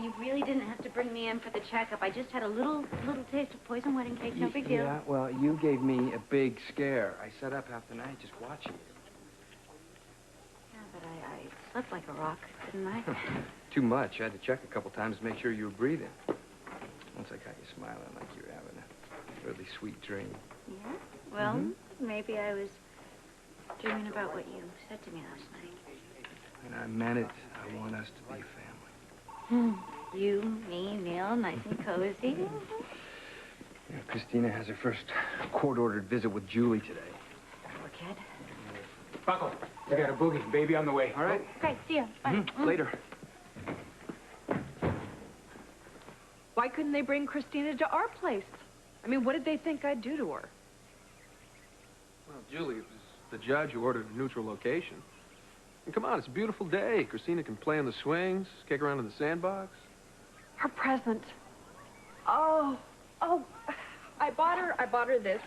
you really didn't have to bring me in for the checkup. I just had a little taste of poison wedding cake. No big deal. Yeah, well, you gave me a big scare. I sat up half the night just watching you. Yeah, but I slept like a rock, didn't I? Too much. I had to check a couple times to make sure you were breathing. Once I got you smiling like you were having a really sweet dream. Yeah? Well, maybe I was dreaming about what you said to me last night. And I meant it. I want us to be a family. You, me, Neil, nice and cozy. Yeah, Christina has her first court-ordered visit with Julie today. Poor kid. Buckle. I got a boogie. Baby on the way. All right. Great, see ya. Bye. Later. Why couldn't they bring Christina to our place? I mean, what did they think I'd do to her? Well, Julie, it was the judge who ordered a neutral location. And come on, it's a beautiful day. Christina can play on the swings, kick around in the sandbox. Her present. Oh, I bought her this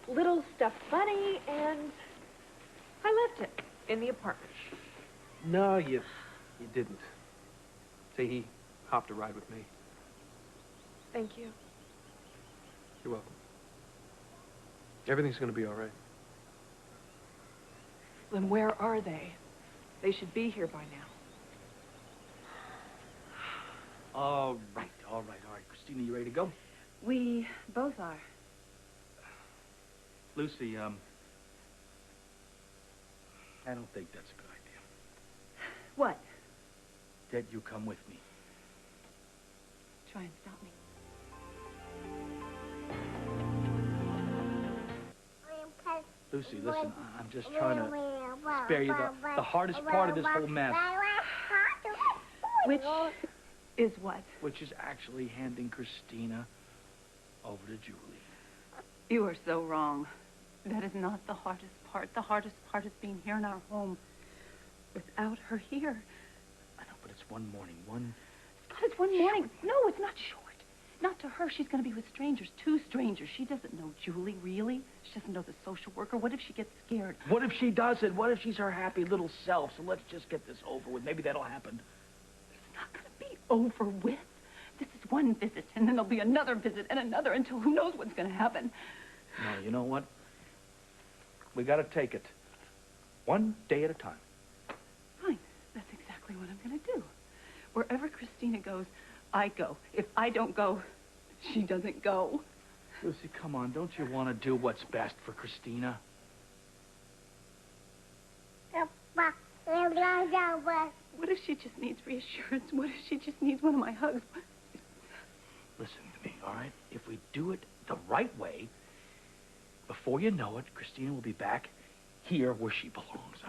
little stuffed bunny, and I left it in the apartment. No, you didn't. Say he hopped a ride with me. Thank you. You're welcome. Everything's going to be all right. Then where are they? They should be here by now. All right. Christina, you ready to go? We both are. Lucy, I don't think that's a good idea. What? That you come with me. Try and stop me. Lucy, listen, I'm just trying to spare you the hardest part of this whole mess. Which is what? Which is actually handing Christina over to Julie. You are so wrong. That is not the hardest part. The hardest part is being here in our home without her here. I know, but it's one morning. God, it's one morning. No, it's not short. Not to her. She's going to be with strangers, two strangers. She doesn't know Julie, really. She doesn't know the social worker. What if she gets scared? What if she doesn't? What if she's her happy little self? So let's just get this over with. Maybe that'll happen. It's not going to be over with. This is one visit, and then there'll be another visit and another until who knows what's going to happen. No, you know what? We got to take it one day at a time. Fine. That's exactly what I'm going to do. Wherever Christina goes, I go. If I don't go, she doesn't go. Lucy, come on. Don't you want to do what's best for Christina? What if she just needs reassurance? What if she just needs one of my hugs? Listen to me, all right? If we do it the right way, before you know it, Christina will be back here where she belongs.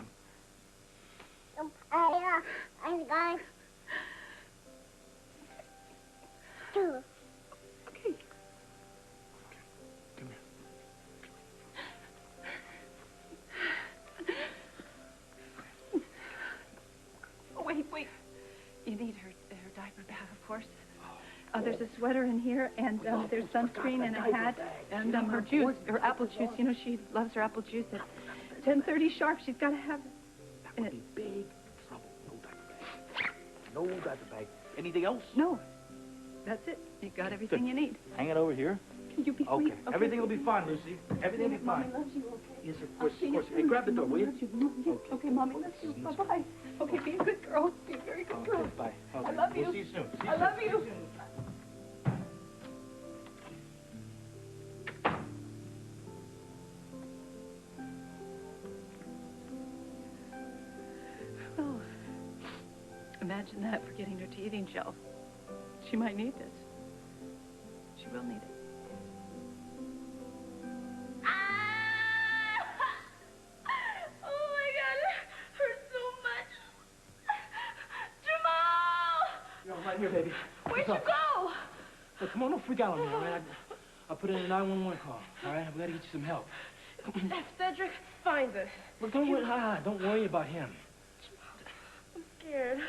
Okay. Come here. Oh, wait. You need her diaper bag, of course. There's a sweater in here, and there's sunscreen and a hat, and her juice, her apple juice. You know, she loves her apple juice. At 10:30 sharp, she's got to have it. That would be big trouble. No diaper bag. Anything else? No. That's it. You got everything you need. Hang it over here. Can you be Okay. sweet? Everything will be fine, Lucy. Everything will be fine. Mommy loves you, okay? Yes, of course. Hey, grab the door, will you? Okay, Mommy loves you. Bye-bye. Okay, be a good girl. Be a very good girl. Bye. Okay. I love you. We'll see you soon. I love you. Well, imagine that for getting her teething shelf. She might need this. She will need it. Oh, my God. It hurts so much. Jamal! You're right here, baby. Where'd you go? Look, come on, don't freak out on me, all right? I'll put in a 911 call, all right? We gotta get you some help. If Cedric finds us. Look, don't worry about him. I'm scared.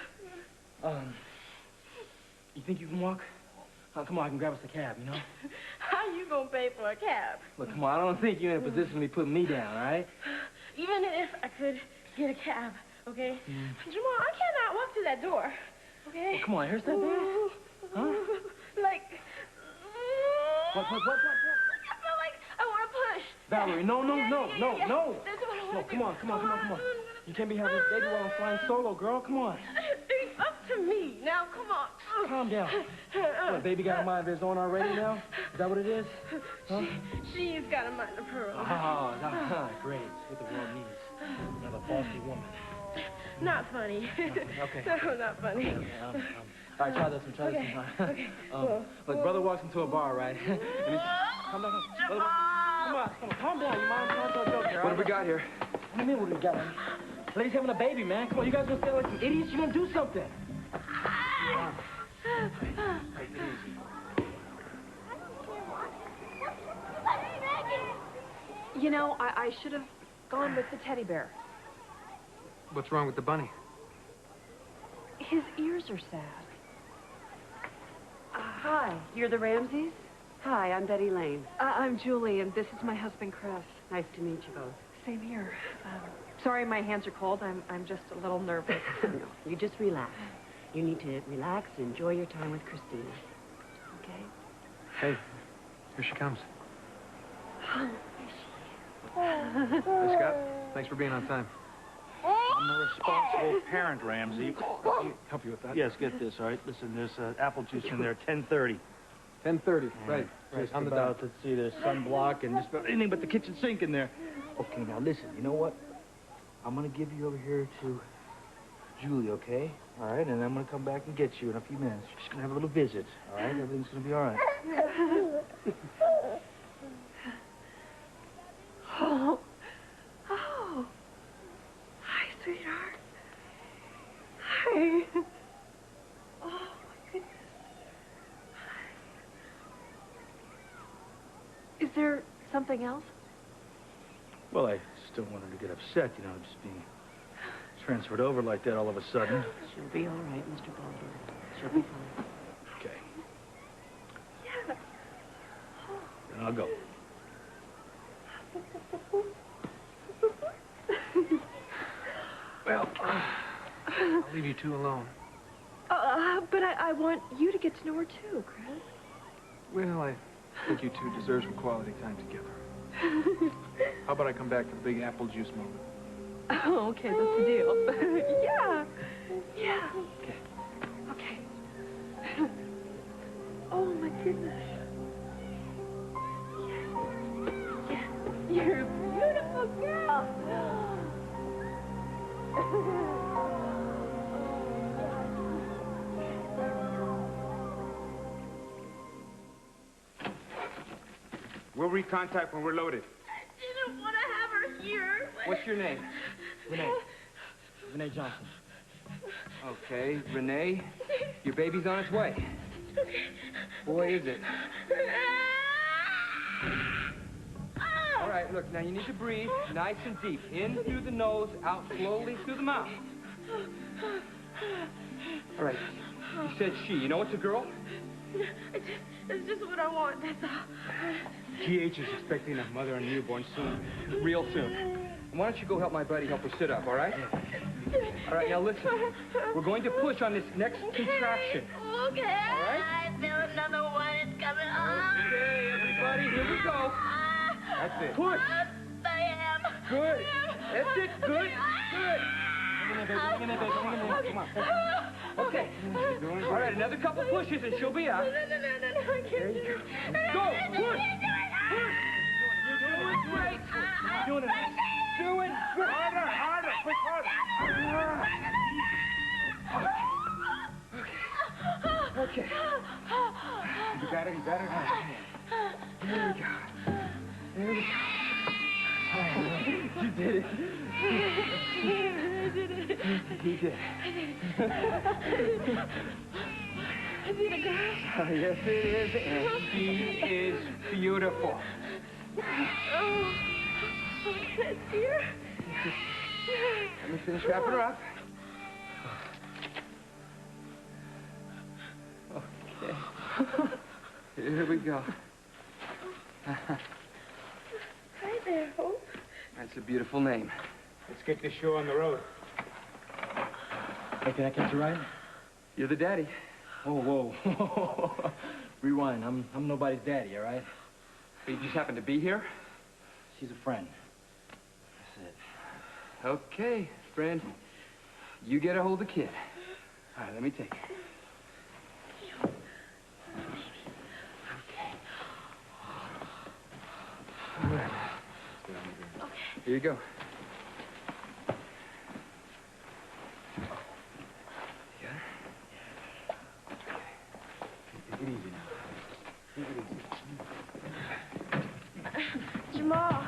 You think you can walk? Come on, I can grab us a cab, you know? How you gonna pay for a cab? Look, come on, I don't think you're in a position to be putting me down, all right? Even if I could get a cab, okay? Jamal, I cannot walk to that door. Okay. Well, come on, here's that bad? Huh? Like... What? I feel like I want to push. Valerie, no. Yeah. That's what I No, want to come on. You can't be having this baby while I'm flying solo, girl. Come on. It's up to me. Now, come on. Calm down. What, baby got a mind of his own already now? Is that what it is? Huh? She's got a mind of her own. Oh, great. It's what the world needs. Another bossy woman. Not funny. Okay. No, not funny. All right, try this one. Okay. Look, brother walks into a bar, right? And he's... Come on. Calm down. You mind? Tell a joke here. What have we got here? What do you mean, what do we got? Lady's having a baby, man. Come on, you guys gonna stay like some idiots? You gonna do something. You know, I should have gone with the teddy bear. What's wrong with the bunny? His ears are sad. Hi, you're the Ramseys? Hi, I'm Betty Lane. I'm Julie, and this is my husband, Chris. Nice to meet you both. Same here. Sorry, my hands are cold. I'm just a little nervous. No, you just relax. You need to relax and enjoy your time with Christina. Okay? Hey, here she comes. Oh, Hey, Scott. Thanks for being on time. I'm a responsible parent, Ramsey. Help you with that? Yes, get this, all right? Listen, there's apple juice in there at 10:30. 10:30. Right. Just On the about dot. to see there's sunblock and just about anything but the kitchen sink in there. Okay, now listen, you know what? I'm gonna give you over here to Julie, okay? All right, and I'm gonna come back and get you in a few minutes. Just gonna have a little visit, all right? Everything's gonna be all right. Oh. Hi, sweetheart. Hi. Oh, my goodness. Is there something else? Well, I still want her to get upset, you know, just being transferred over like that all of a sudden. She'll be all right, Mr. Baldwin. She'll be fine. Okay. Yeah. Then I'll go. Well, I'll leave you two alone. But I want you to get to know her too, Chris. Well, I think you two deserve some quality time together. How about I come back for the big apple juice moment? Oh, okay, that's the deal. Yeah. Okay. Oh, my goodness. Yeah. You're a beautiful girl. We'll recontact when we're loaded. I didn't want to have her here. What's your name? Renee Johnson. Okay, Renee. Your baby's on its way. Boy, is it. All right, look, now you need to breathe nice and deep. In through the nose, out slowly through the mouth. All right. You said she. You know it's a girl? It's just what I want, that's all. GH is expecting a mother and newborn soon. Real soon. And why don't you go help my buddy help her sit up, all right? All right, now listen. We're going to push on this next contraction. Okay. All right? I feel another one. It's coming on. Okay, everybody, here we go. That's it. Push. I am. Good. That's it. Good. Good. Hang in there, baby. Come on. Okay. All right, another couple pushes and she'll be out. No, I can't. There you go. Go. Push. Push. You're doing great. Doing it. Do it. Harder. Push harder. Okay. You got it. There we go. There we go. You did it. You did. Is it a girl? Oh, yes, it is, and she is beautiful. Oh, can I see her? Let me finish wrapping her up. Okay. Here we go. Hi there, Hope. That's a beautiful name. Let's get this show on the road. Hey, can I catch a ride? You're the daddy. Whoa, whoa. Rewind. I'm nobody's daddy, all right? You just happen to be here? She's a friend. That's it. Okay, friend. You get a hold of the kid. All right, let me take it. All right. Okay. Here you go. Take it easy now. Take it easy. Jamal,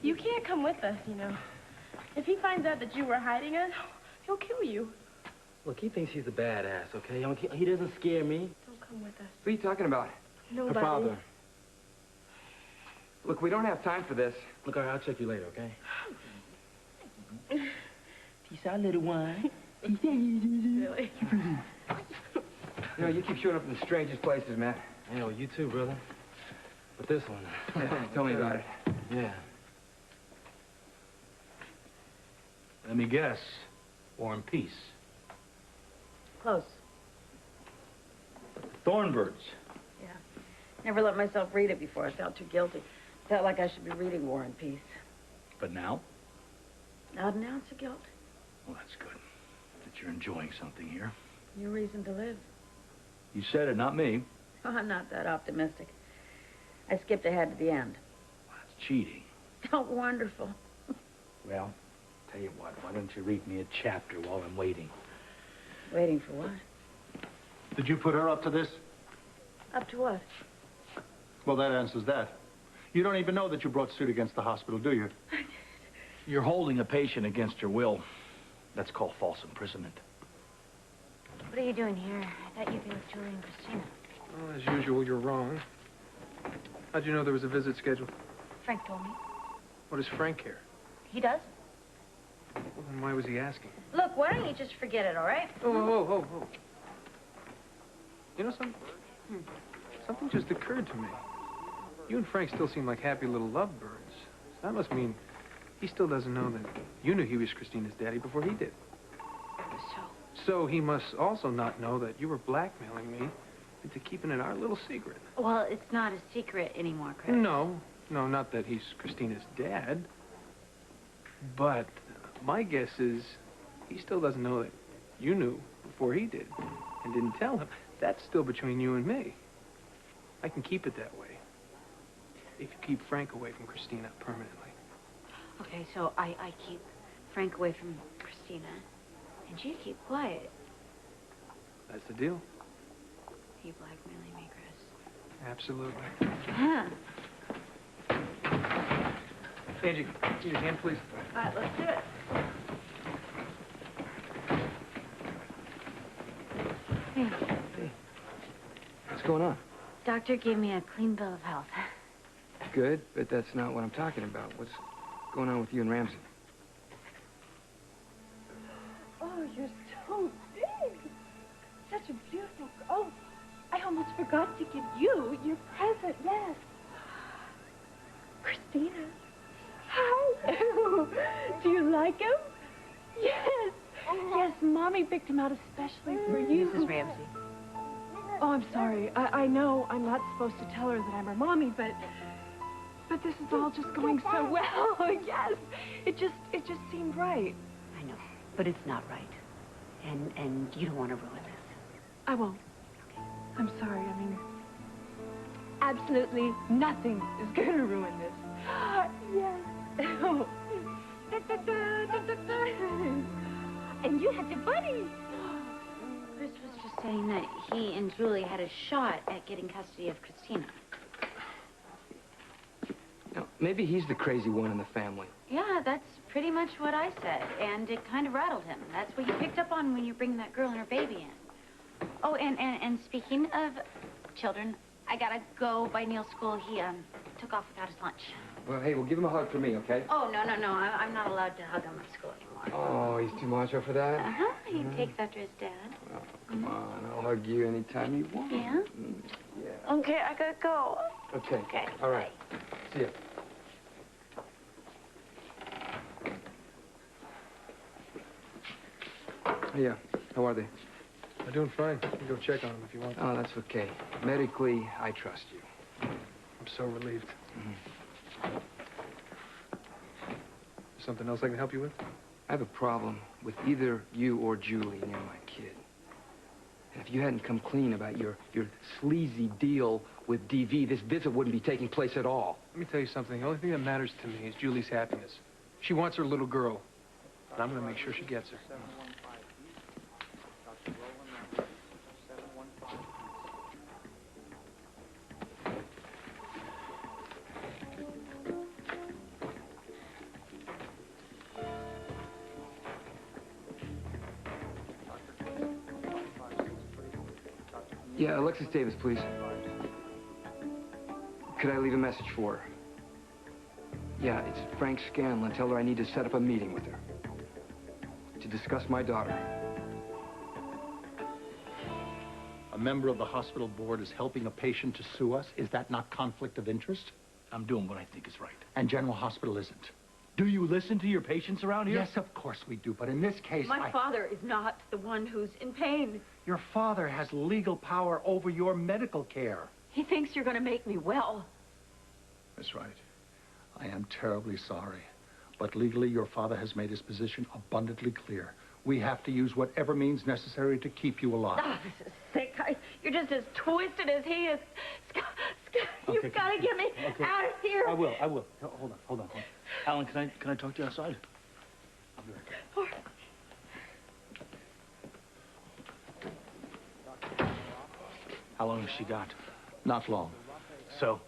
you can't come with us, you know. If he finds out that you were hiding us, he'll kill you. Look, he thinks he's a badass, okay? He doesn't scare me. Don't come with us. What are you talking about? Nobody. Her father. Look, we don't have time for this. Look, all right, I'll check you later, okay? Peace out, little one. Really? You know, you keep showing up in the strangest places, man. You know, you too, brother. But this one. Tell me about it. Yeah. Let me guess. War and Peace. Close. Thornbirds. Yeah. Never let myself read it before. I felt too guilty. Felt like I should be reading War and Peace. But now? Not an ounce of guilt. Well, that's good. That you're enjoying something here. Your reason to live. You said it, not me. Oh, I'm not that optimistic. I skipped ahead to the end. Well, that's cheating. Oh, wonderful. Well, tell you what, why don't you read me a chapter while I'm waiting? Waiting for what? Did you put her up to this? Up to what? Well, that answers that. You don't even know that you brought suit against the hospital, do you? You're holding a patient against her will. That's called false imprisonment. What are you doing here? I thought you'd be with Julie and Christina. Well, as usual, you're wrong. How'd you know there was a visit scheduled? Frank told me. What does Frank care? He does? Well, then why was he asking? Look, why don't you just forget it, all right? Oh. You know something? Something just occurred to me. You and Frank still seem like happy little lovebirds. That must mean he still doesn't know that you knew he was Christina's daddy before he did. So he must also not know that you were blackmailing me into keeping it our little secret. Well, it's not a secret anymore, Chris. No, not that he's Christina's dad. But my guess is he still doesn't know that you knew before he did and didn't tell him. That's still between you and me. I can keep it that way if you keep Frank away from Christina permanently. Okay, so I keep Frank away from Christina, and you keep quiet. That's the deal. You blackmailing me, Chris? Absolutely. Huh. Angie, need your hand, please? All right, let's do it. Hey, What's going on? doctor gave me a clean bill of health. Good, but that's not what I'm talking about. What's going on with you and Ramsey? Oh, you're so big. Such a beautiful... Oh, I almost forgot to give you your present, yes. Christina. Hi. Do you like him? Yes. Yes, Mommy picked him out especially for you. Mrs. Ramsey. Oh, I'm sorry. I know I'm not supposed to tell her that I'm her mommy, but this is all just going so well. Yes. It just seemed right. I know, but it's not right. And you don't want to ruin this. I won't. I'm sorry. I mean, absolutely nothing is going to ruin this. Yes. And you had the buddy. Chris was just saying that he and Julie had a shot at getting custody of Christina. Now, maybe he's the crazy one in the family. Yeah, that's pretty much what I said, and it kind of rattled him. That's what he picked up on when you bring that girl and her baby in. Oh, and speaking of children, I gotta go by Neil's school. He took off without his lunch. Well, hey, we'll give him a hug for me, okay? Oh, no. I'm not allowed to hug him at school anymore. Oh, he's too macho for that? Uh-huh. He takes after his dad. Well, come on. I'll hug you anytime you want. Yeah? Yeah. Okay, I gotta go. Okay. Okay. All right. See ya. Yeah. How are they? I'm doing fine. You can go check on him if you want. Oh, that's okay. Medically, I trust you. I'm so relieved. Mm-hmm. Something else I can help you with? I have a problem with either you or Julie near my kid. And if you hadn't come clean about your sleazy deal with DV, this visit wouldn't be taking place at all. Let me tell you something. The only thing that matters to me is Julie's happiness. She wants her little girl, and I'm going to make sure she gets her. Yeah, Alexis Davis, please. Could I leave a message for her? Yeah, it's Frank Scanlon. Tell her I need to set up a meeting with her to discuss my daughter. A member of the hospital board is helping a patient to sue us. Is that not conflict of interest? I'm doing what I think is right. And General Hospital isn't. Do you listen to your patients around here? Yes, of course we do, but in this case, My father is not the one who's in pain. Your father has legal power over your medical care. He thinks you're going to make me well. That's right. I am terribly sorry. But legally, your father has made his position abundantly clear. We have to use whatever means necessary to keep you alive. Oh, this is sick. You're just as twisted as he is. You've got to get me out of here. I will. Hold on. Alan, can I talk to you outside? I'll be right back. How long has she got? Not long. So,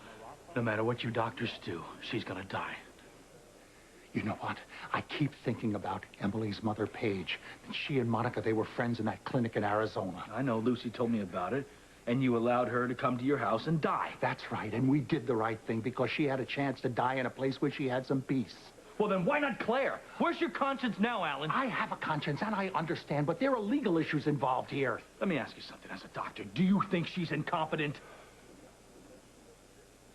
no matter what you doctors do, she's gonna die. You know what? I keep thinking about Emily's mother, Paige. She and Monica, they were friends in that clinic in Arizona. I know, Lucy told me about it, and you allowed her to come to your house and die. That's right, and we did the right thing because she had a chance to die in a place where she had some peace. Well, then why not Claire? Where's your conscience now, Alan? I have a conscience, and I understand, but there are legal issues involved here. Let me ask you something. As a doctor, do you think she's incompetent?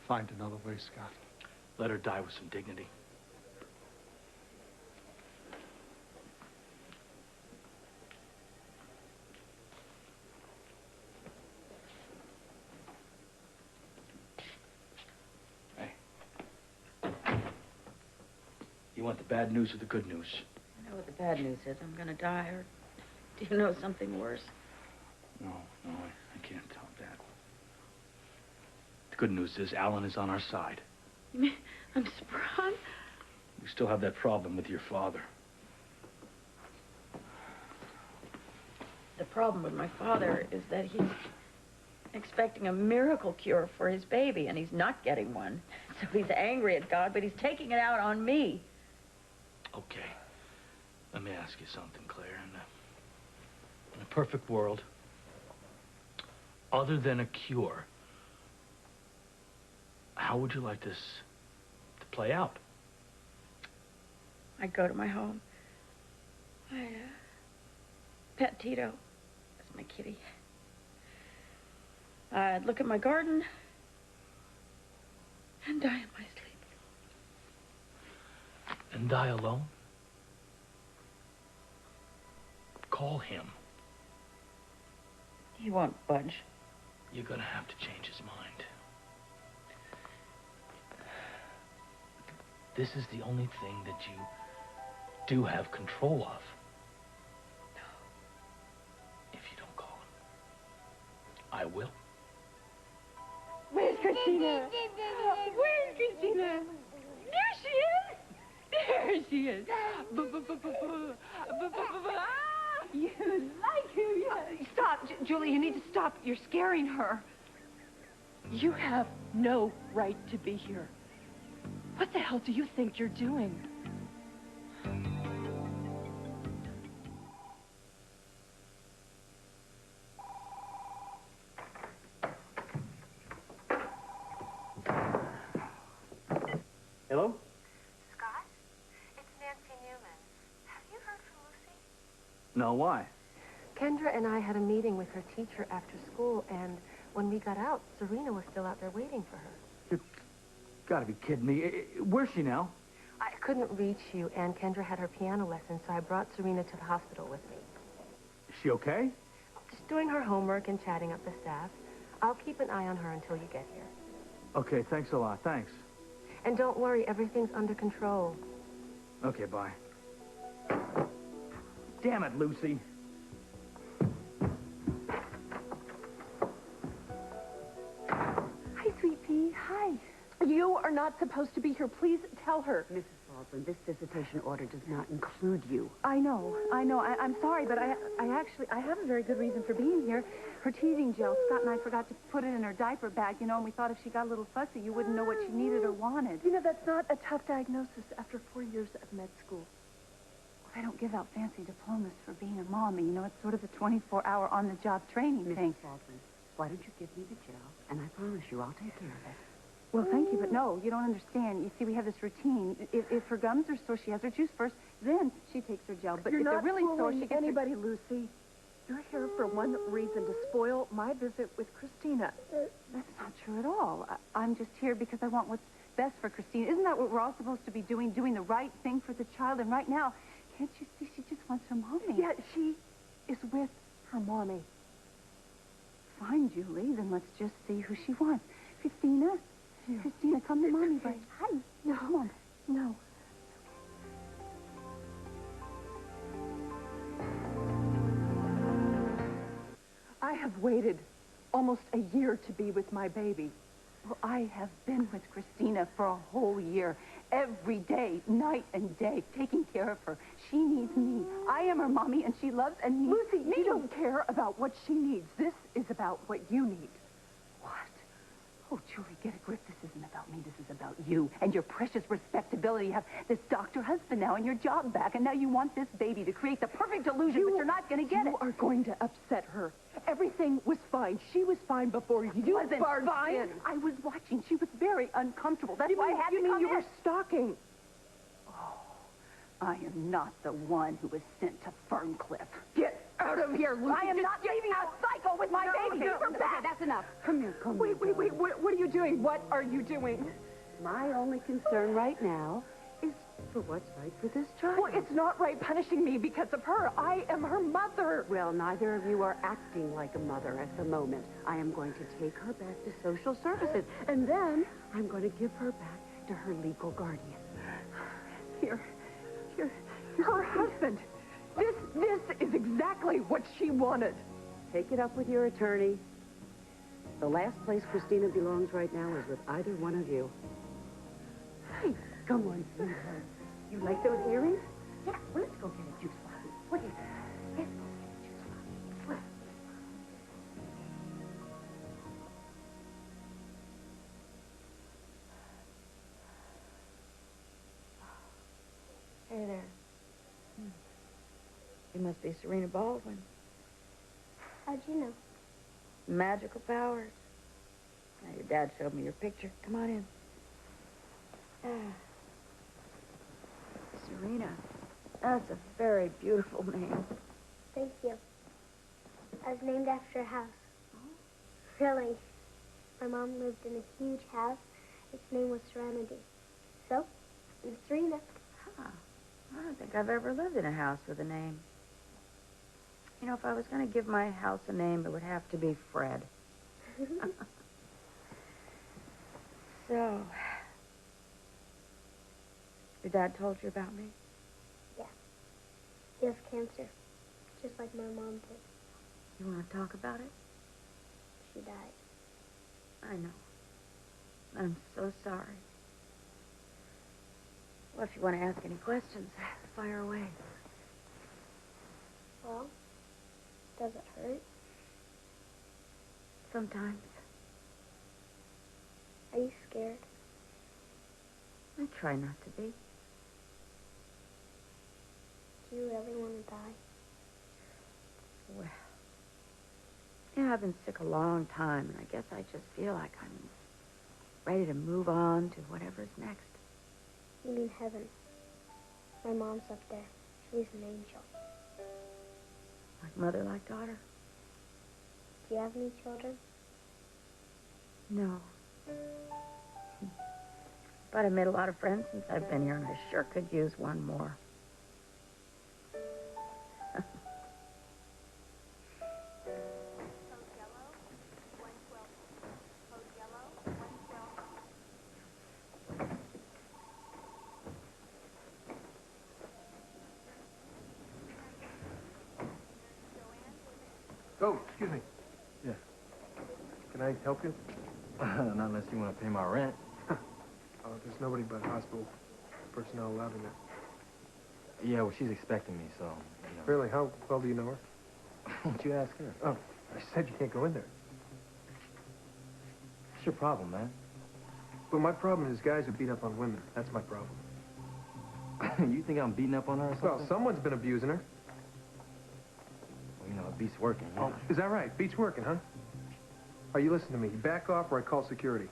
Find another way, Scott. Let her die with some dignity. You want the bad news or the good news? I know what the bad news is. I'm going to die, or do you know something worse? No, I can't tell that. The good news is Alan is on our side. You mean I'm sprung? We still have that problem with your father. The problem with my father is that he's expecting a miracle cure for his baby, and he's not getting one. So he's angry at God, but he's taking it out on me. Okay. Let me ask you something, Claire. In a perfect world, other than a cure, how would you like this to play out? I'd go to my home. I'd pet Tito. That's my kitty. I'd look at my garden and die in my sleep. And die alone? Call him. He won't budge. You're gonna have to change his mind. This is the only thing that you do have control of. No. If you don't call him, I will. Where's Christina? Where's Christina? There she is. There she is. You like her, Stop, Julie, you need to stop. You're scaring her. You have no right to be here. What the hell do you think you're doing? Hello? Scott? It's Nancy Newman. Have you heard from Lucy? No, why? Kendra and I had a meeting with her teacher after school, and when we got out, Serena was still out there waiting for her. You gotta be kidding me. Where's she now? I couldn't reach you, and Kendra had her piano lesson, so I brought Serena to the hospital with me. Is she okay? Just doing her homework and chatting up the staff. I'll keep an eye on her until you get here. Okay, thanks a lot. Thanks. And don't worry, everything's under control. Okay, bye. Damn it, Lucy. Hi, Sweet Pea. Hi. You are not supposed to be here. Please tell her. Mrs. Baldwin, this visitation order does not include you. I know. I'm sorry, but I have a very good reason for being here. Her teething gel, Scott and I forgot to put it in her diaper bag, you know, and we thought if she got a little fussy, you wouldn't know what she needed or wanted. You know, that's not a tough diagnosis after 4 years of med school. I don't give out fancy diplomas for being a mommy. You know, it's sort of a 24-hour on-the-job training thing. Mrs. Baldwin, why don't you give me the gel, and I promise you I'll take care of it. Well, thank you, but no, you don't understand. You see, we have this routine. If her gums are sore, she has her juice first, then she takes her gel. But You're if they're not really sore, fooling she gets anybody, Lucy. You're here for one reason, to spoil my visit with Christina. That's not true at all. I'm just here because I want what's best for Christine. Isn't that what we're all supposed to be doing the right thing for the child? And right now, can't you see she just wants her mommy? Yeah, she is with her mommy. Fine, Julie, then let's just see who she wants. Christina? Here. Christina, come to mommy. But hi. No. Come on. No. I have waited almost a year to be with my baby. Well, I have been with Christina for a whole year, every day, night and day, taking care of her. She needs me. I am her mommy, and she loves and needs Lucy, me. you don't care about what she needs. This is about what you need. What? Oh, Julie, get a grip. This isn't about me. This is about you and your precious respectability. You have this doctor husband now and your job back, and now you want this baby to create the perfect illusion, but you're not going to get it. You are going to upset her. Everything was fine. She was fine before you wasn't barged fine. in. I was watching. She was very uncomfortable. That's why I had to come you in. were stalking. I am not the one who was sent to Ferncliff. Get out of here, Lucy. I am not leaving a psycho with my baby. no, Give her no. back. That's enough. Come here, come Wait, here. what are you doing? What are you doing? My only concern right now is for what's right for this child. Well, it's not right punishing me because of her. I am her mother. Well, neither of you are acting like a mother at the moment. I am going to take her back to social services, and then I'm going to give her back to her legal guardian. Here, her husband. This is exactly what she wanted. Take it up with your attorney. The last place Christina belongs right now is with either one of you. Hey, come on, sweetheart. You like those earrings? Yeah, well, let's go get a juice bottle. What do you think? Let's go get a juice bottle. What? Hey there. You must be Serena Baldwin. How'd you know? Magical powers. Now, your dad showed me your picture. Come on in. Serena. That's a very beautiful name. Thank you. I was named after a house. Really. My mom lived in a huge house. Its name was Serenity. So, I'm Serena. Huh. I don't think I've ever lived in a house with a name. You know, if I was going to give my house a name, it would have to be Fred. So, your dad told you about me? Yeah. He has cancer, just like my mom did. You want to talk about it? She died. I know. I'm so sorry. Well, if you want to ask any questions, fire away. Well, does it hurt? Sometimes. Are you scared? I try not to be. Do you really want to die? Well, you know, I've been sick a long time, and I guess I just feel like I'm ready to move on to whatever's next. You mean heaven. My mom's up there. She's an angel. Like mother, like daughter? Do you have any children? No. But I've made a lot of friends since I've been here, and I sure could use one more. Oh, excuse me. Yeah. Can I help you? Not unless you want to pay my rent. Oh, there's nobody but hospital personnel allowed in there. Yeah, well, she's expecting me, so, you know. Really? How well do you know her? Why don't you ask her? Oh, I said you can't go in there. What's your problem, man? Well, my problem is guys who beat up on women. That's my problem. You think I'm beating up on her or something? Well, someone's been abusing her. Well, you know, it beats working. Oh, is that right? Beats working, huh? Are you listening to me? You back off or I call security.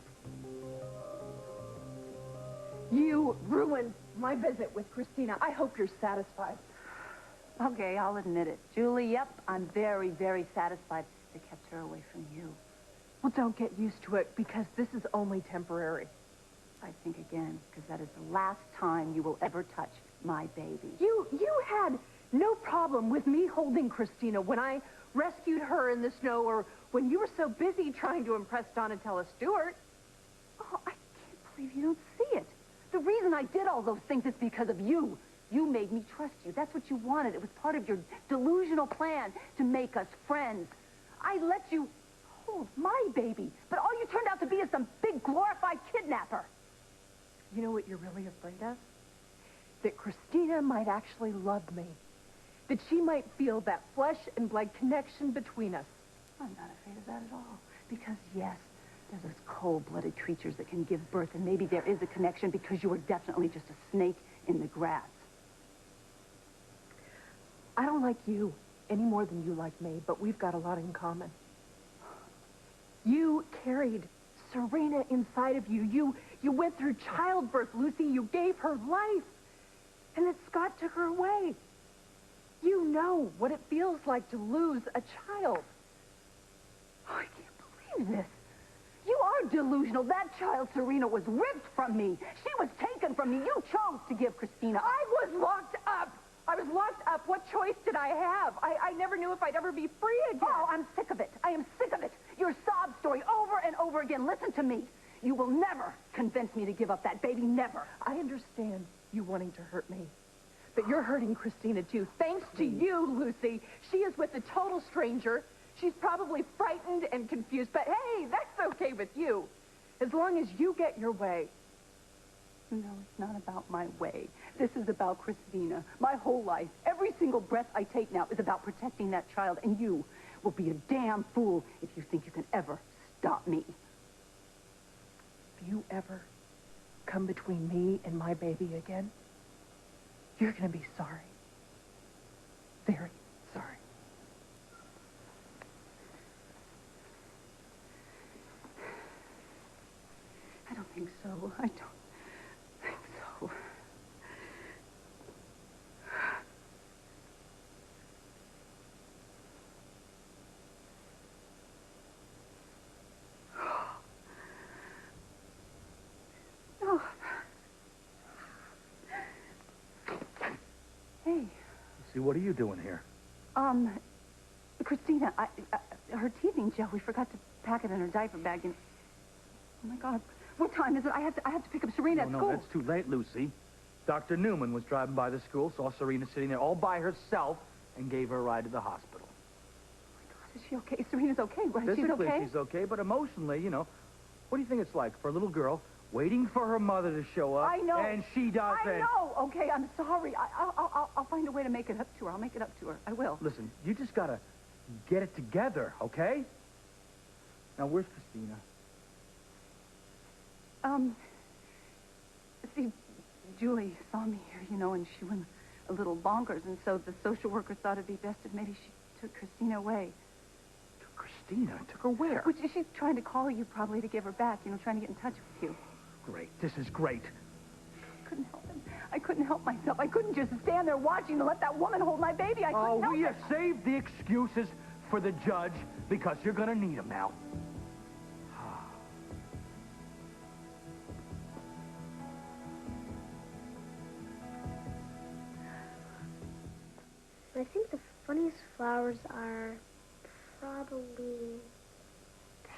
You ruined my visit with Christina. I hope you're satisfied. Okay, I'll admit it. Julie, yep, I'm very, very satisfied they kept her away from you. Well, don't get used to it, because this is only temporary. I think again, because that is the last time you will ever touch my baby. You had no problem with me holding Christina when I rescued her in the snow, or when you were so busy trying to impress Donatella Stewart. Oh, I can't believe you don't see it. The reason I did all those things is because of you. You made me trust you. That's what you wanted. It was part of your delusional plan to make us friends. I let you hold my baby, but all you turned out to be is some big glorified kidnapper. You know what you're really afraid of? That Christina might actually love me. That she might feel that flesh and blood connection between us. I'm not afraid of that at all. Because, yes, there's those cold-blooded creatures that can give birth, and maybe there is a connection because you are definitely just a snake in the grass. I don't like you any more than you like me, but we've got a lot in common. You carried Serena inside of you. You went through childbirth, Lucy. You gave her life. And then Scott took her away. You know what it feels like to lose a child. Oh, I can't believe this. You are delusional. That child, Serena, was ripped from me. She was taken from me. You chose to give Christina. I was locked up. I was locked up. What choice did I have? I never knew if I'd ever be free again. Oh, I'm sick of it. I am sick of it. Your sob story over and over again. Listen to me. You will never convince me to give up that baby. Never. I understand you wanting to hurt me. But you're hurting Christina, too. Thanks to you, Lucy. She is with a total stranger. She's probably frightened and confused. But, hey, that's okay with you. As long as you get your way. No, it's not about my way. This is about Christina. My whole life, every single breath I take now is about protecting that child. And you will be a damn fool if you think you can ever stop me. If you ever come between me and my baby again, you're going to be sorry. Very sorry. I don't think so. I don't think so. Oh. Hey. See, what are you doing here? Christina, her teething gel, we forgot to pack it in her diaper bag, and oh my God, what time is it? I have to pick up Serena at school. No, that's too late, Lucy. Dr. Newman was driving by the school, saw Serena sitting there all by herself, and gave her a ride to the hospital. Oh my God, is she okay? Serena's okay, right? Physically, she's okay? she's okay, but emotionally, you know, what do you think it's like for a little girl waiting for her mother to show up? I know. And she doesn't. I know. Okay, I'm sorry. I'll find a way to make it up to her. I'll make it up to her. I will. Listen, you just gotta get it together, okay? Now, where's Christina? See, Julie saw me here, you know, and she went a little bonkers, and so the social worker thought it'd be best if maybe she took Christina away. Took Christina? Took her where? Which she's trying to call you probably to give her back, you know, trying to get in touch with you. Great. This is great. I couldn't help it. I couldn't help myself. I couldn't just stand there watching and let that woman hold my baby. I couldn't help we it. have saved the excuses for the judge because you're gonna need them now. I think the funniest flowers are probably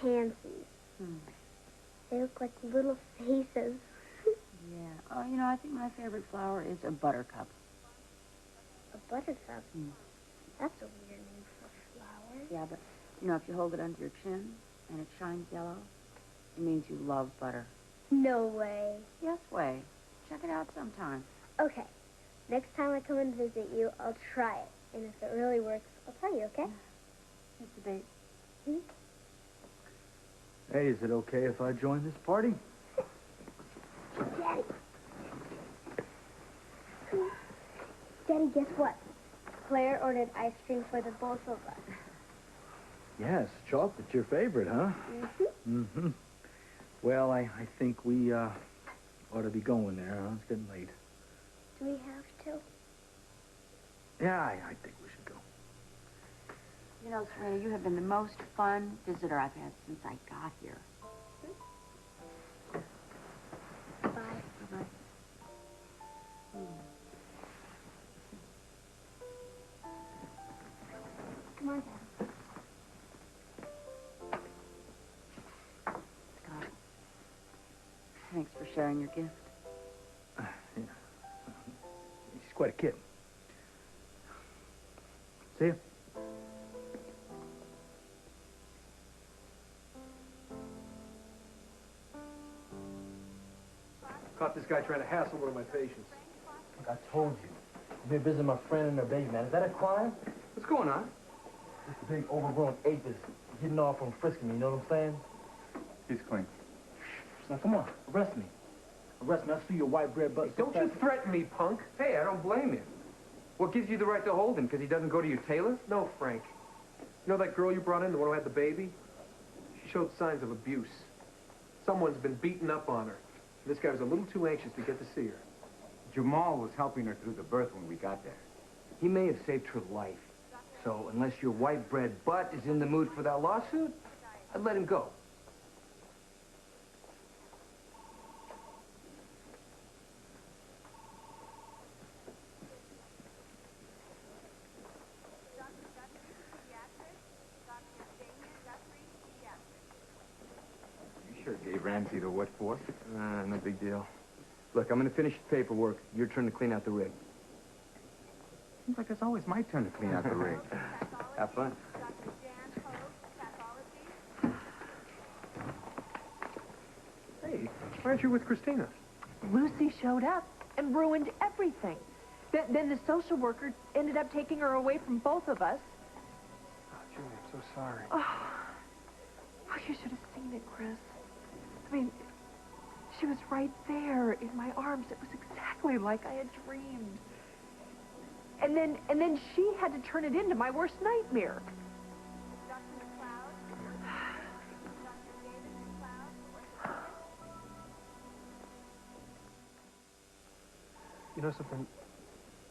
pansies. They look like little faces. Yeah. Oh, you know, I think my favorite flower is a buttercup. A buttercup? That's a weird name for a flower. Yeah, but, you know, if you hold it under your chin and it shines yellow, it means you love butter. No way. Yes way. Check it out sometime. Okay. Next time I come and visit you, I'll try it. And if it really works, I'll tell you, okay? It's a date. Hmm? Hey, is it okay if I join this party? Daddy. Daddy, guess what? Claire ordered ice cream for the both of us. Yes, chocolate's your favorite, huh? Mm-hmm. Mm-hmm. Well, I think we ought to be going there, huh? It's getting late. Do we have to? Yeah, I think we should go. You know, Serena, you have been the most fun visitor I've had since I got here. Bye. Bye-bye. Come on, Dad. Scott, thanks for sharing your gift. Yeah. She's quite a kid. See ya. Caught this guy trying to hassle one of my patients. Look, I told you. I've been visiting my friend and her baby, man. Is that a crime? What's going on? This big overgrown ape is getting off from frisking me, you know what I'm saying? He's clean. Now, come on, arrest me. Arrest me. I'll see your white bread butt. Don't you threaten me, punk. Hey, I don't blame you. What gives you the right to hold him? Because he doesn't go to your tailor? No, Frank. You know that girl you brought in, the one who had the baby? She showed signs of abuse. Someone's been beating up on her. This guy was a little too anxious to get to see her. Jamal was helping her through the birth when we got there. He may have saved her life. So unless your white bread butt is in the mood for that lawsuit, I'd let him go. You sure gave Ramsey the what for? No big deal. Look, I'm going to finish the paperwork. Your turn to clean out the rig. Seems like it's always my turn to clean out the rig. Have fun. Hey, why aren't you with Christina? Lucy showed up and ruined everything. Then the social worker ended up taking her away from both of us. Oh, Julie, I'm so sorry. Oh, you should have seen it, Chris. I mean, she was right there in my arms. It was exactly like I had dreamed. And then she had to turn it into my worst nightmare. You know something?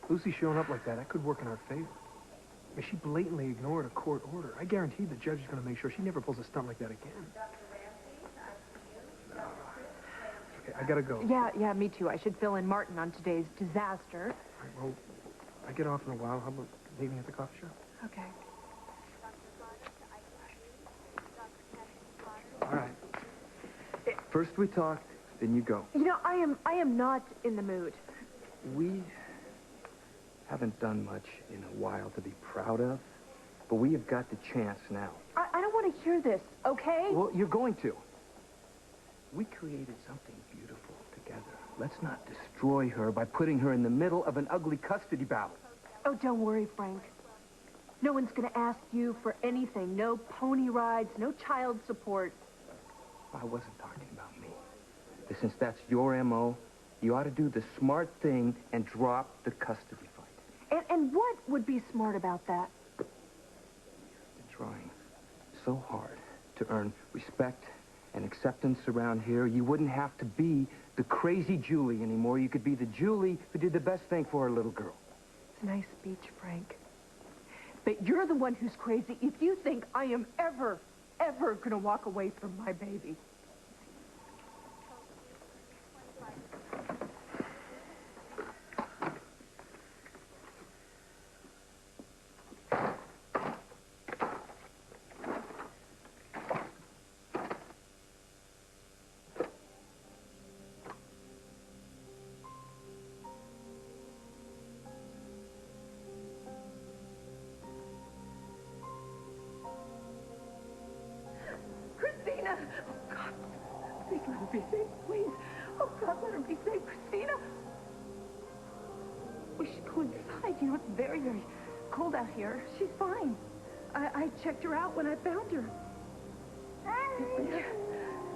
Lucy showing up like that could work in our favor. I mean, she blatantly ignored a court order. I guarantee the judge is going to make sure she never pulls a stunt like that again. Okay, I gotta go. Yeah, me too. I should fill in Martin on today's disaster. All right, well, I get off in a while. How about meeting at the coffee shop? Okay. All right. First we talk, then you go. You know, I am not in the mood. We haven't done much in a while to be proud of, but we have got the chance now. I don't want to hear this, okay? Well, you're going to. We created something beautiful together. Let's not destroy her by putting her in the middle of an ugly custody battle. Oh, don't worry, Frank. No one's going to ask you for anything. No pony rides, no child support. I wasn't talking about me. But since that's your M.O., you ought to do the smart thing and drop the custody fight. And what would be smart about that? You've been trying so hard to earn respect and acceptance around here. You wouldn't have to be the crazy Julie anymore. You could be the Julie who did the best thing for her little girl. It's a nice speech, Frank. But you're the one who's crazy if you think I am ever going to walk away from my baby. Please let her be safe, please. Oh, God, let her be safe, Christina. We should go inside. You know, it's very, very cold out here. She's fine. I checked her out when I found her.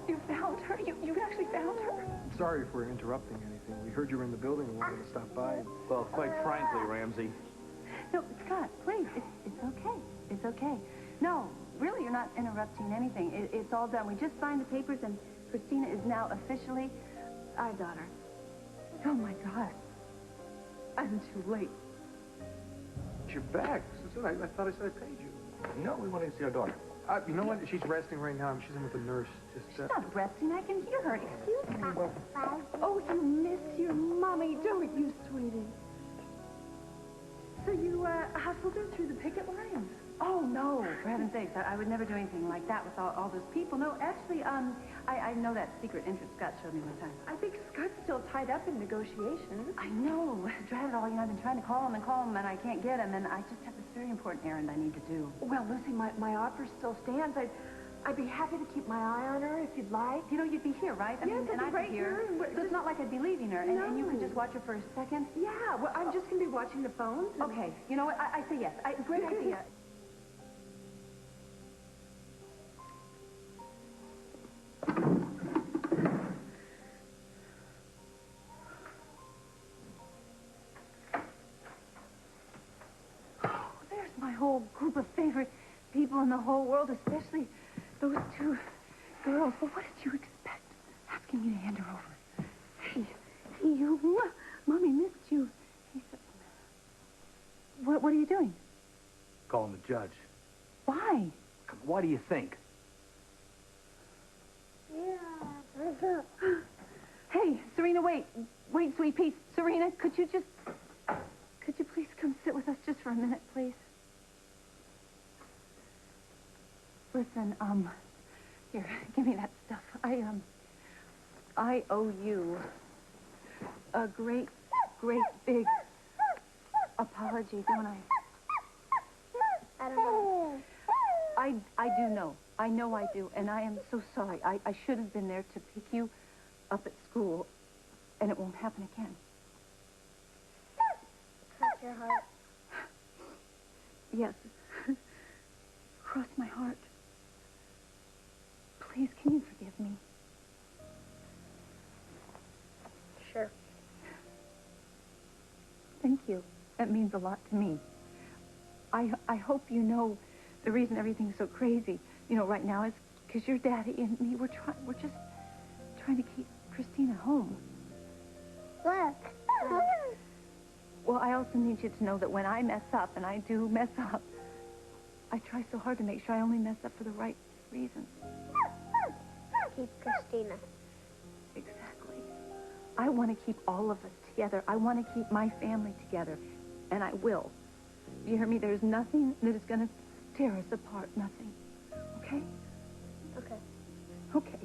You found her? You actually found her? Sorry if we're interrupting anything. We heard you were in the building and wanted to stop by. Well, quite frankly, Ramsey. No, Scott, please. It's okay. It's okay. No, really, you're not interrupting anything. It's all done. We just signed the papers, and Christina is now officially our daughter. Oh, my God. I'm too late. You're back. I thought I said I paid you. No, we wanted to see our daughter. You know what? She's resting right now. She's in with the nurse. She's not resting. I can hear her. Excuse me. Oh, you miss your mommy, don't you, sweetie? So you hustled her through the picket lines? Oh, no, for heaven's sakes. I would never do anything like that with all those people. No, actually, I know that secret interest Scott showed me one time. I think Scott's still tied up in negotiations. I know. Drive it all. You know, I've been trying to call him, and I can't get him, and I just have this very important errand I need to do. Well, Lucy, my offer still stands. I'd be happy to keep my eye on her if you'd like. You know, you'd be here, right? Yes, and I'd right be here. So it's not like I'd be leaving her, and you could just watch her for a second? Yeah, well, I'm just going to be watching the phones. Okay, you know what? I say yes. Great idea. There's my whole group of favorite people in the whole world, especially those two girls. Well, what did you expect? Asking me to hand her over. Hey, you. Mommy missed you. Hey, what are you doing? Calling the judge. Why? Come on, what do you think? Hey, Serena, wait, sweet pea. Serena, could you please come sit with us just for a minute, please? Listen, here, give me that stuff. I owe you a great big apology, don't I? I don't know. I do know. I know I do, and I am so sorry. I should have been there to pick you up at school, and it won't happen again. Cross your heart. Yes. Cross my heart. Please, can you forgive me? Sure. Thank you. That means a lot to me. I hope you know the reason everything's so crazy, you know, right now is because your daddy and me, we're just trying to keep Christina home. Look. Well, I also need you to know that when I mess up, and I do mess up, I try so hard to make sure I only mess up for the right reasons. Keep Christina. Exactly. I want to keep all of us together. I want to keep my family together, and I will. You hear me? There's nothing that is going to tear us apart. Nothing. Okay? Okay. Okay.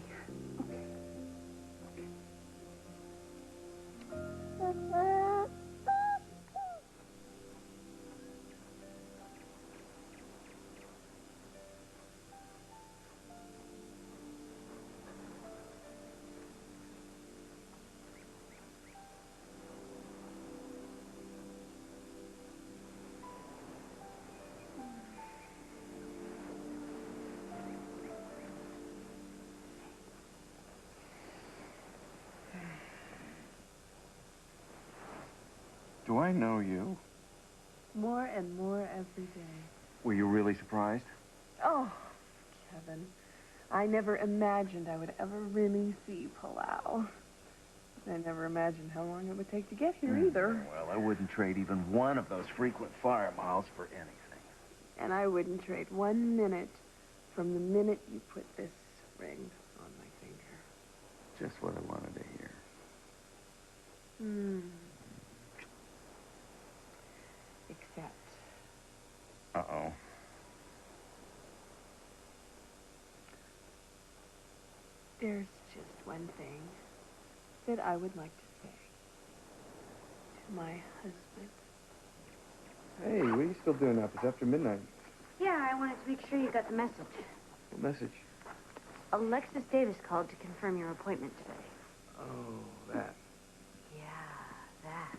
Do I know you? More and more every day. Were you really surprised? Oh, Kevin. I never imagined I would ever really see Palau. I never imagined how long it would take to get here either. Well, I wouldn't trade even one of those frequent flyer miles for anything. And I wouldn't trade 1 minute from the minute you put this ring on my finger. Just what I wanted to hear. Except. Uh-oh. There's just one thing that I would like to say to my husband. Hey, what are you still doing up? It's after midnight. Yeah, I wanted to make sure you got the message. What message? Alexis Davis called to confirm your appointment today. Oh, that. Yeah, that.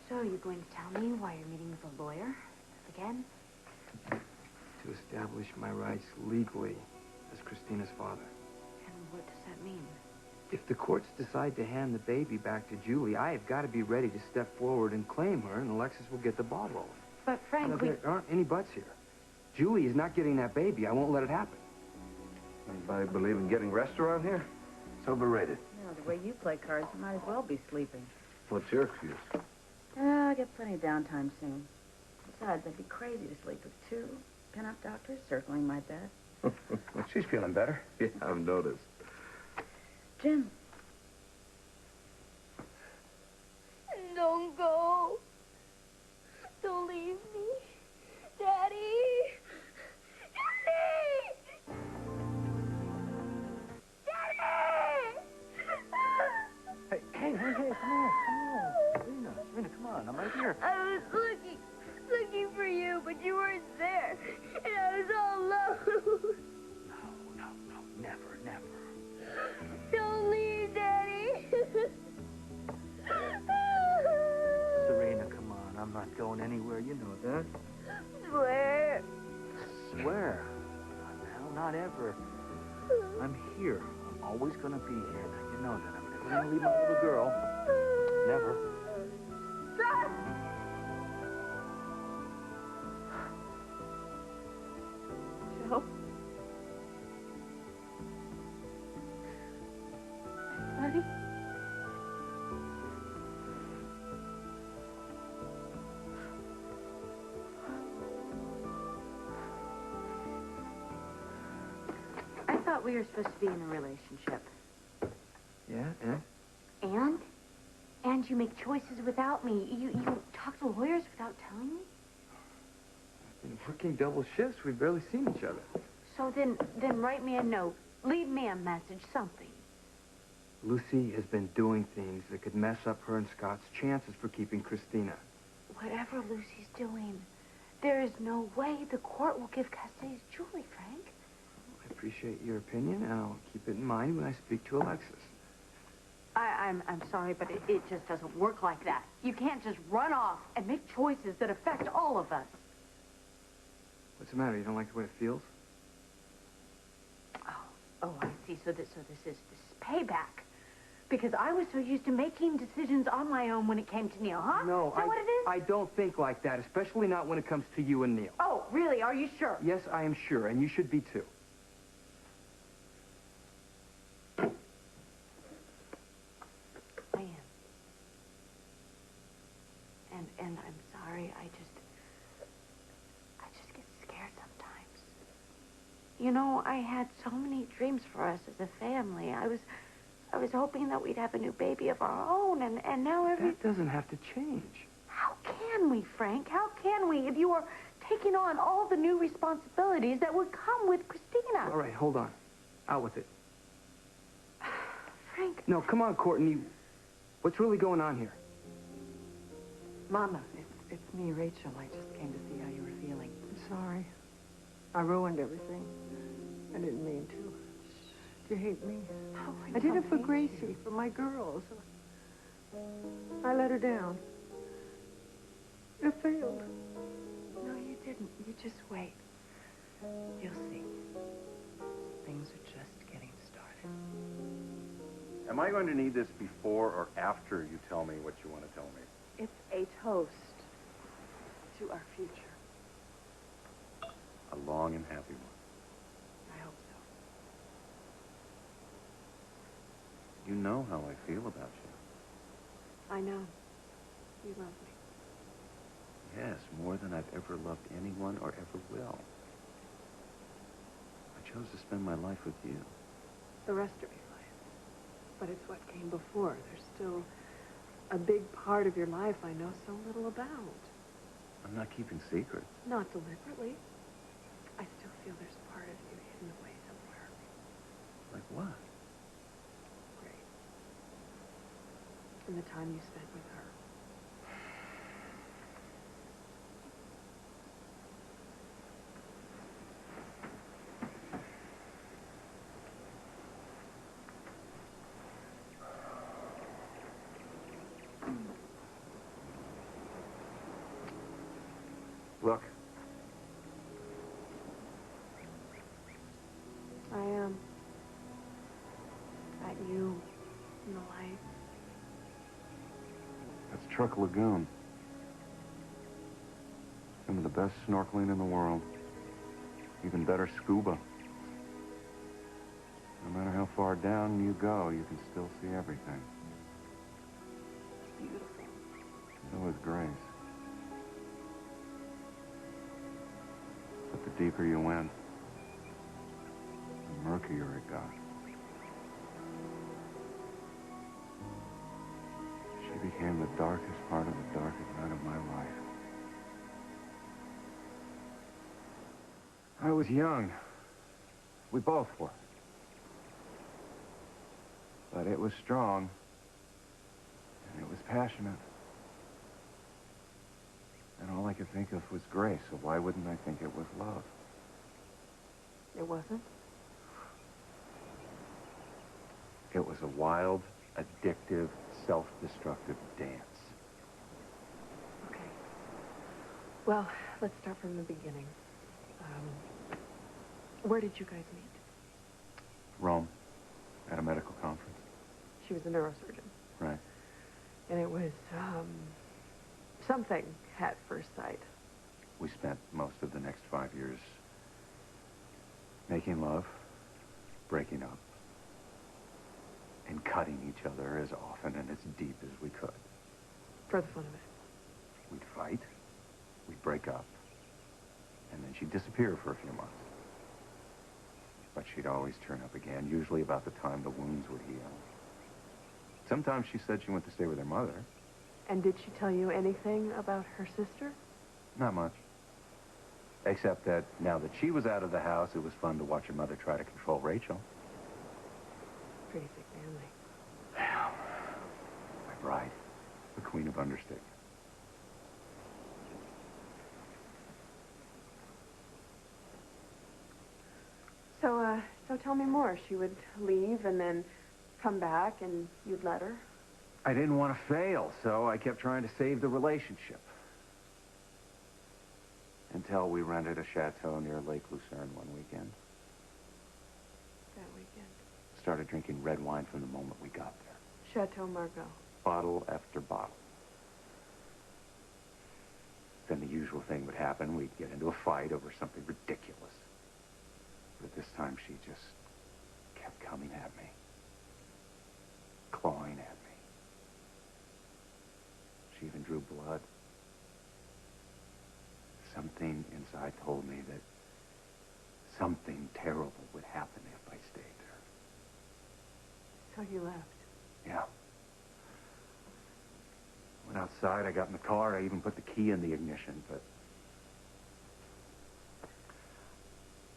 So you're going to tell me why you're meeting with a lawyer again? To establish my rights legally as Christina's father. And what does that mean? If the courts decide to hand the baby back to Julie, I have got to be ready to step forward and claim her, and Alexis will get the ball rolling. But Frank, Now, there aren't any buts here. Julie is not getting that baby. I won't let it happen. Anybody believe in getting rest around here? It's overrated. No, the way you play cards, you might as well be sleeping. What's your excuse? I'll get plenty of downtime soon. Besides, I'd be crazy to sleep with two pin-up doctors circling my bed. She's feeling better. Yeah, I've noticed. Jim. Don't go. Don't leave me. Daddy! Daddy! Daddy! Hey, come on. Serena, come on. I'm right here. I was looking for you, but you weren't there. And I was all alone. No, never. Don't leave, Daddy. Serena, come on. I'm not going anywhere. You know that. Swear. Swear. Not now, not ever. I'm here. I'm always going to be here. Now, you know that. I'm never going to leave my little girl. Never. Joe? Honey? I thought we were supposed to be in a relationship. Yeah, and? And? And you make choices without me. You talk to lawyers without telling me? I've been working double shifts. We've barely seen each other. So then write me a note. Leave me a message, something. Lucy has been doing things that could mess up her and Scott's chances for keeping Christina. Whatever Lucy's doing, there is no way the court will give custody to Julie, Frank. I appreciate your opinion, and I'll keep it in mind when I speak to Alexis. I'm sorry, but it just doesn't work like that. You can't just run off and make choices that affect all of us. What's the matter? You don't like the way it feels? Oh, I see. So this is payback. Because I was so used to making decisions on my own when it came to Neil, huh? No, is that what it is? I don't think like that, especially not when it comes to you and Neil. Oh, really? Are you sure? Yes, I am sure, and you should be too. I am. And I'm sorry. I just get scared sometimes. You know, I had so many dreams for us as a family. I was hoping that we'd have a new baby of our own, and now That doesn't have to change. How can we, Frank? How can we if you are taking on all the new responsibilities that would come with Christina? All right, hold on. Out with it. Frank. No, come on, Courtney. What's really going on here? Mama, it's me, Rachel. I just came to see how you were feeling. I'm sorry. I ruined everything. I didn't mean to. You hate me. Oh, I did it for Gracie, for my girls. I let her down. It failed. No, you didn't. You just wait. You'll see. Things are just getting started. Am I going to need this before or after you tell me what you want to tell me? It's a toast to our future. A long and happy one. I hope so. You know how I feel about you. I know. You love me. Yes, more than I've ever loved anyone or ever will. I chose to spend my life with you. The rest of your life. But it's what came before. There's still a big part of your life I know so little about. I'm not keeping secrets. Not deliberately. I still feel there's part of you hidden away somewhere. Like what? Great. And the time you spent with her. Look. I am. That you in the light. That's Truck Lagoon. Some of the best snorkeling in the world. Even better scuba. No matter how far down you go, you can still see everything. It's beautiful. So is Grace. But the deeper you went, the murkier it got. She became the darkest part of the darkest night of my life. I was young. We both were. But it was strong. And it was passionate. And all I could think of was Grace, so why wouldn't I think it was love? It wasn't? It was a wild, addictive, self-destructive dance. Okay. Well, let's start from the beginning. Where did you guys meet? Rome, at a medical conference. She was a neurosurgeon. Right. And it was, something at first sight. We spent most of the next 5 years making love, breaking up, and cutting each other as often and as deep as we could. For the fun of it. We'd fight, we'd break up, and then she'd disappear for a few months. But she'd always turn up again, usually about the time the wounds would heal. Sometimes she said she went to stay with her mother. And did she tell you anything about her sister? Not much. Except that now that she was out of the house, it was fun to watch her mother try to control Rachel. Pretty thick family. My bride, the queen of understatement. So tell me more. She would leave and then come back and you'd let her? I didn't want to fail, so I kept trying to save the relationship. Until we rented a chateau near Lake Lucerne one weekend. That weekend? Started drinking red wine from the moment we got there. Chateau Margaux. Bottle after bottle. Then the usual thing would happen. We'd get into a fight over something ridiculous. But this time she just kept coming at me. Clawing at me. She even drew blood. Something inside told me that something terrible would happen if I stayed there. So you left? Yeah. Went outside, I got in the car, I even put the key in the ignition, but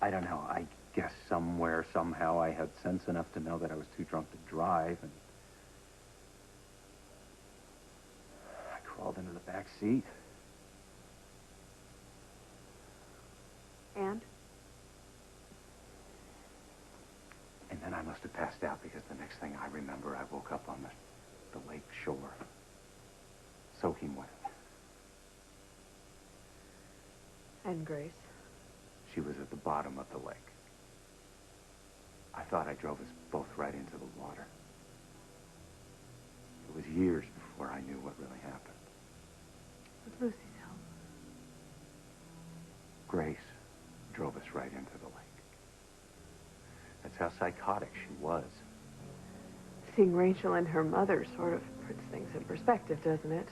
I don't know, I guess somewhere, somehow I had sense enough to know that I was too drunk to drive, and I crawled into the back seat. And? And then I must have passed out because the next thing I remember, I woke up on the lake shore, soaking wet. And Grace? She was at the bottom of the lake. I thought I drove us both right into the water. It was years before I knew what really happened. With Lucy's help? Grace drove us right into the lake. That's how psychotic she was. Seeing Rachel and her mother sort of puts things in perspective, doesn't it?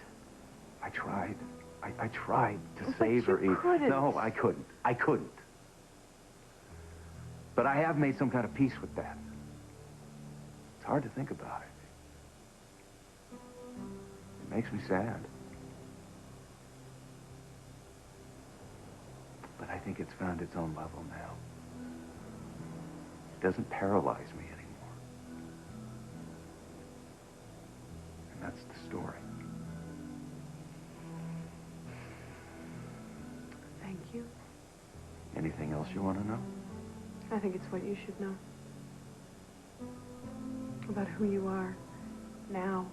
I tried. I tried to But save her. you couldn't. No, I couldn't. I couldn't. But I have made some kind of peace with that. It's hard to think about it. It makes me sad. But I think it's found its own level now. It doesn't paralyze me anymore. And that's the story. Thank you. Anything else you want to know? I think it's what you should know. About who you are now.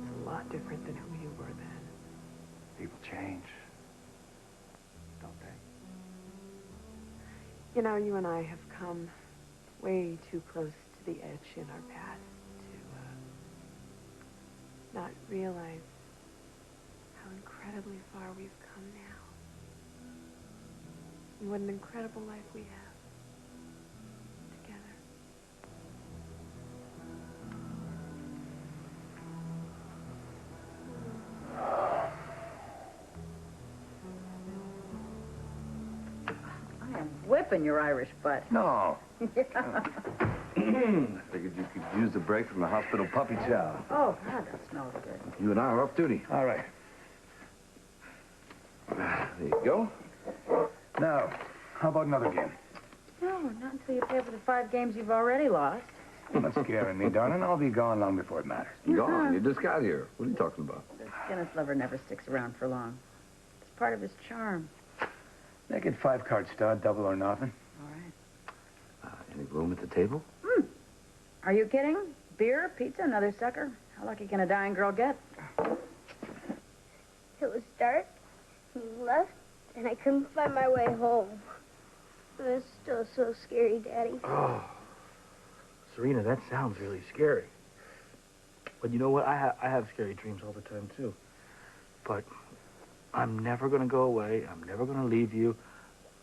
It's a lot different than who you were then. People change. You know, you and I have come way too close to the edge in our past to not realize how incredibly far we've come now. And what an incredible life we have together. I am whipping your Irish butt. No. Yeah. Figured you could use the break from the hospital puppy chow. Oh, God, that smells good. You and I are off duty. All right. There you go. Now, how about another game? No, not until you pay for the 5 games you've already lost. You're not scaring me, darling. I'll be gone long before it matters. Gone? You just got here. What are you talking about? The Guinness lover never sticks around for long. It's part of his charm. Make it 5-card stud, double or nothing. All right. Any room at the table? Are you kidding? Beer, pizza, another sucker? How lucky can a dying girl get? It was dark, he left, and I couldn't find my way home. It was still so scary, Daddy. Oh, Serena, that sounds really scary. But you know what? I have scary dreams all the time, too. But I'm never going to go away. I'm never going to leave you.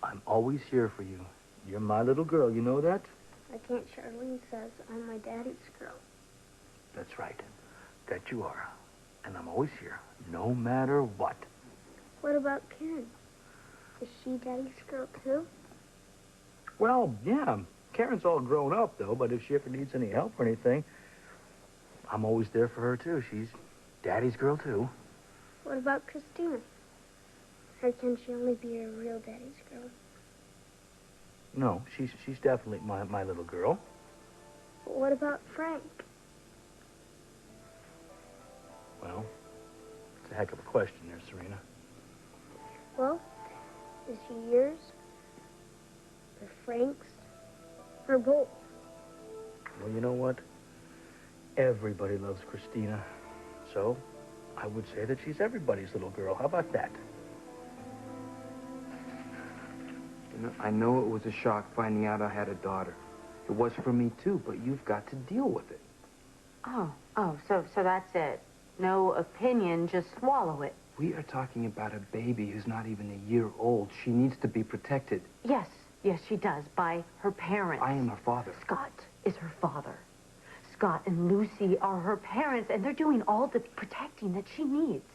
I'm always here for you. You're my little girl. You know that? Like Aunt Charlene says, I'm my daddy's girl. That's right. That you are. And I'm always here, no matter what. What about Karen? Is she daddy's girl, too? Well, yeah. Karen's all grown up, though, but if she ever needs any help or anything, I'm always there for her, too. She's daddy's girl, too. What about Christina? Or can she only be a real daddy's girl? No, she's definitely my little girl. But what about Frank? Well, it's a heck of a question there, Serena. Well, is he yours? Or Frank's? Or both? Well, you know what? Everybody loves Christina. So, I would say that she's everybody's little girl. How about that? You know, I know it was a shock finding out I had a daughter. It was for me, too, but you've got to deal with it. Oh, so that's it. No opinion, just swallow it. We are talking about a baby who's not even a year old. She needs to be protected. Yes, she does, by her parents. I am her father. Scott is her father. Scott and Lucy are her parents, and they're doing all the protecting that she needs.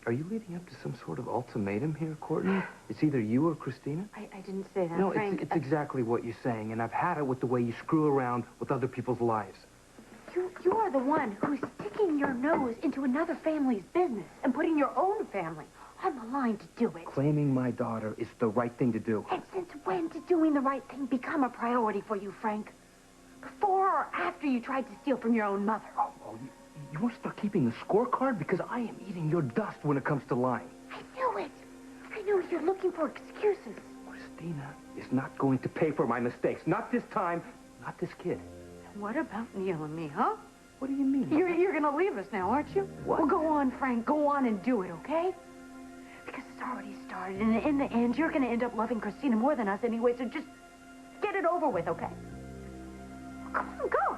Are you leading up to some sort of ultimatum here, Courtney? It's either you or Christina? I didn't say that, No, Frank. it's exactly what you're saying, and I've had it with the way you screw around with other people's lives. You are the one who's sticking your nose into another family's business and putting your own family on the line to do it. Claiming my daughter is the right thing to do. And since when did doing the right thing become a priority for you, Frank? Before or after you tried to steal from your own mother? You want to start keeping a scorecard? Because I am eating your dust when it comes to lying. I knew it. I knew you're looking for excuses. Christina is not going to pay for my mistakes. Not this time, not this kid. What about Neil and me, huh? What do you mean? You're going to leave us now, aren't you? What? Well, go on, Frank. Go on and do it, okay? Because it's already started, and in the end, you're going to end up loving Christina more than us anyway, so just get it over with, okay? Come on, go.